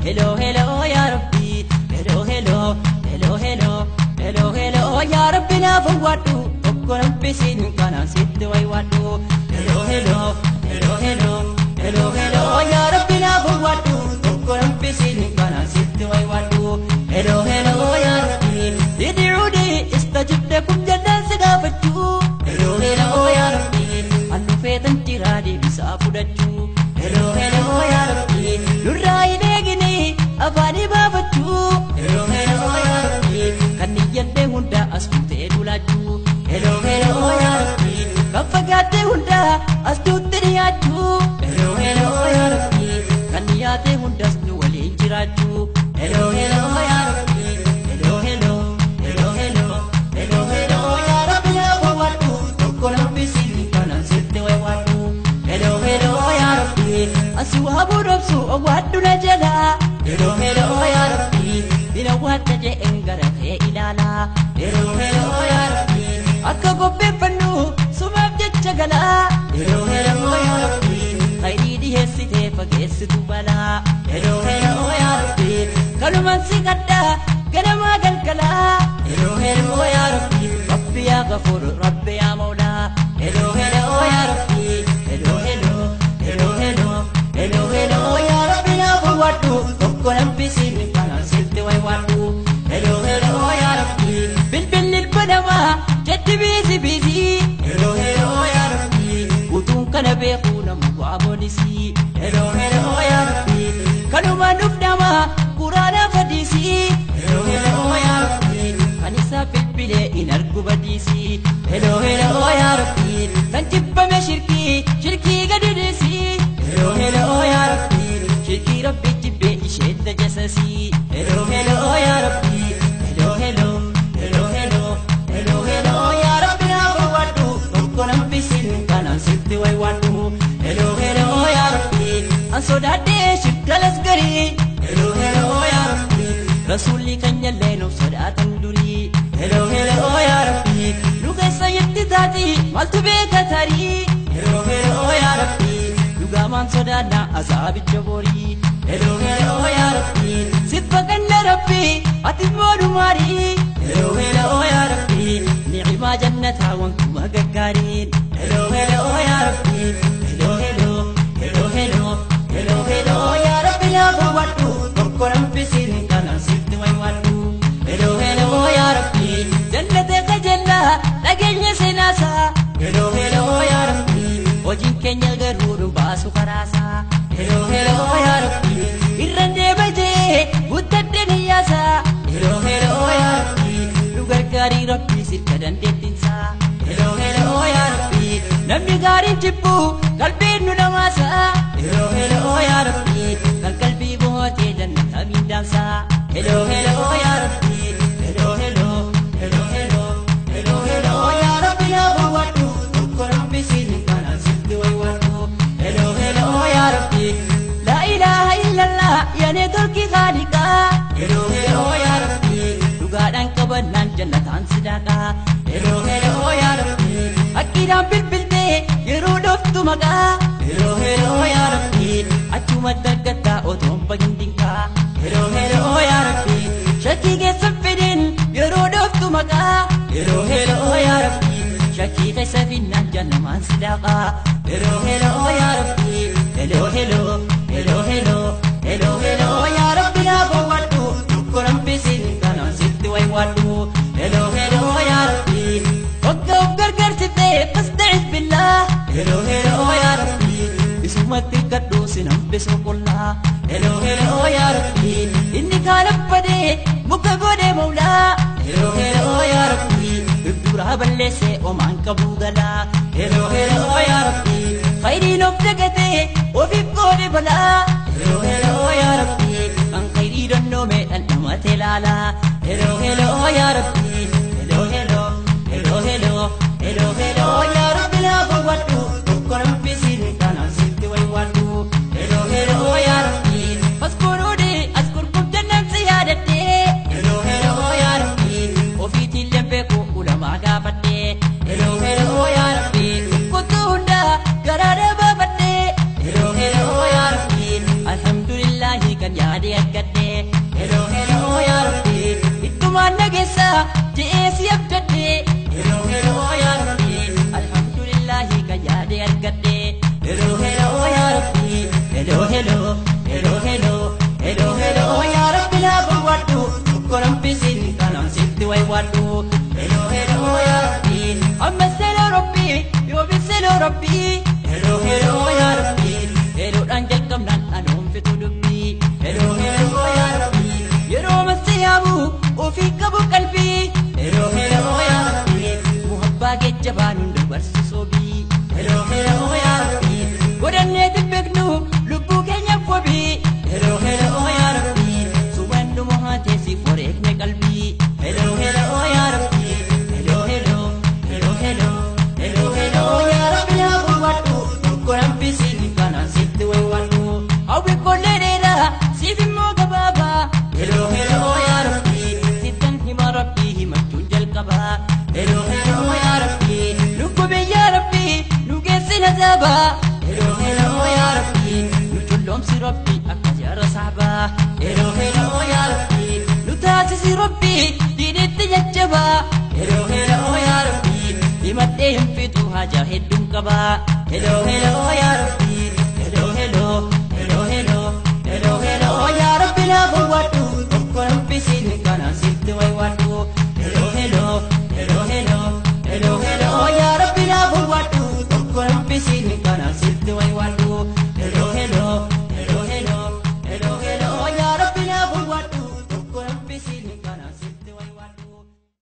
hello hello ya rabbi hello hello hello hello hello hello ya rabbi na fawadu tokkoram pisin kana sitte way wadu hello hello hello hello hello hello ya rabbi na fawadu tokkoram pisin kana sitte way wadu hello hello ya rabbi id'uni istajib lakum jannan sagafatu hello hello ya rabbi annu fetan tiradi bisa fudatu hello hello ya rabbi nurrai negini afani babatu hello hello ya rabbi kaniyande hunda astute dulatu hello hello ya rabbi kafagate hunda astute riyatu hello hello ya rabbi kaniyate hunda astu wali jiratu hello hello ya rabbi hello hello hello hello hello hello ya rabbi ya wadu tokkolam pisin kana sitte way wadu hello hello ya rabbi aswabu nafsu wadu najala hello hello ya rabbi bina wataje engarate ilala hello hello ya rabbi akka gobbe fannu sumab jechagala hello hello ya rabbi khairi dihesite fagesitu bala hello hello ya rabbi kaluman sikadda ganama galkala hello hello ya rabbi rabbi ya ghafur rabbi ya maula hello hello ya rabbi hello hello hello hello hello hello ya rabbi na fawadu tokkolam pisin kana sitte way wadu hello hello ya rabbi bil bil badama jatti busy busy hello hello ya rabbi utun kana bekhuna mu'abolisi hello hello ya rabbi kanuma nufdama qur'ana fadisi hello hello ya rabbi kanisa bil bile inargu badisi hello hello ya rabbi kanjibba me shirki gadidisi hello hello ya rabbi shirki rabbi jibbe ishedda jasasi hello hello ya rabbi hello hello hello hello hello hello ya rabbi na wadu tokkolam pisin kana sitte way wadu hello hello ya rabbi ansodade shiddalas gari hello hello ya rabbi rasuli kanyalle no sadatan duri hello hello ya rabbi luga sayyidi dati maltu bekatari hello hello ya rabbi luga man sodana azabi jabori hello hello ya rabbi sifakanna rabbi atimodu mari hello hello ya rabbi ni'ma jannata wa kuma gaggarin hello hello ya rabbi hello hello hello hello hello hello ya rabbi la fawadu tokkolam pisin kana sitte way wadu hello hello ya rabbi jannate kajalla lagenya senasa hello hello ya rabbi ojin kenya garuru basu karasa hello hello ya rabbi irrande baje guddadde niyasa hello hello ya rabbi lugargari rabbi sirkadan dedinsa hello hello ya rabbi namni gari jibbu qalbi nu namasa hello hello ya rabbi qalbi bote jannata mindansa hello hello ya rabbi hello hello hello hello hello hello ya rabbi ya wadu tokkolam pisin kana sitte way wadu hello hello ya rabbi la ilaha illallah ya ne turki khaliqa hello hello ya rabbi dugadan kabanan jannatan sidaka hello hello ya rabbi akidan bilbilte yeru doftu maga hello hello ya rabbi achuma dagata otom bagindinka hello hello ya rabbi shaki ge safidin yeru doftu maga hello hello ya rabbi shaki ge safina jannaman sidaka hello hello ya rabbi hello hello hello hello hello hello ya rabbi na fawadu tokkolam pisin kana sitte way wadu hello hello ya rabbi وقف قرقر تبدي فاستعذ بالله hello hello ya rabbi اسمك القدوس نبس كلها hello hello ya rabbi إني كان بدي مكبودي مولا hello hello ya rabbi الدورة بلسي ومان كبوغلا hello hello ya rabbi خيري نبتقتي وفي بقودي بلا hello hello ya rabbi كان خيري دنومي أنما تلالا hello hello ya rabbi hello hello hello hello hello hello ya rabbi la fawadu tokkolam pisin kana sitte way wadu hello hello ya rabbi faskurudi askurkum jannan ziyadati hello hello ya rabbi ofiti lembe ko ulama gafate hello hello ya rabbi kutunda garada babate hello hello ya rabbi alhamdulillah kan yadi akkat keessa jeesi abdadde hello hello ya rabbi alhamdulillah ka yaade argadde hello hello ya rabbi hello hello hello hello hello hello ya rabbi la bawadu koram pisin kanam sitti way wadu hello hello ya rabbi amma selo rabbi yo biselo rabbi hello hello ya rabbi hello anjal kamnan anum fitu dubbi hello hello ya rabbi yero masiyabu ofi kabu qalbi hello hello ya rabbi muhabba ke jabanun dubarsi sobi hello hello ya rabbi godanne tibegnu lubu kenya fobi hello hello ya rabbi subandu mohate si forek ne qalbi hello hello ya rabbi hello hello hello hello hello hello ya rabbi ya wadu koram pisin kana situ wadu awi kolera sifimo gababa hello hello ya rabbi sitan hima rabbi himatunjal kaba hello hello ya rabbi nukubi ya rabbi nugesin azaba hello hello ya rabbi nujulom si rabbi akajara sahaba hello hello ya rabbi nutasi si rabbi dinit yajaba hello hello ya rabbi himatte himfitu haja heddum kaba hello hello ya rabbi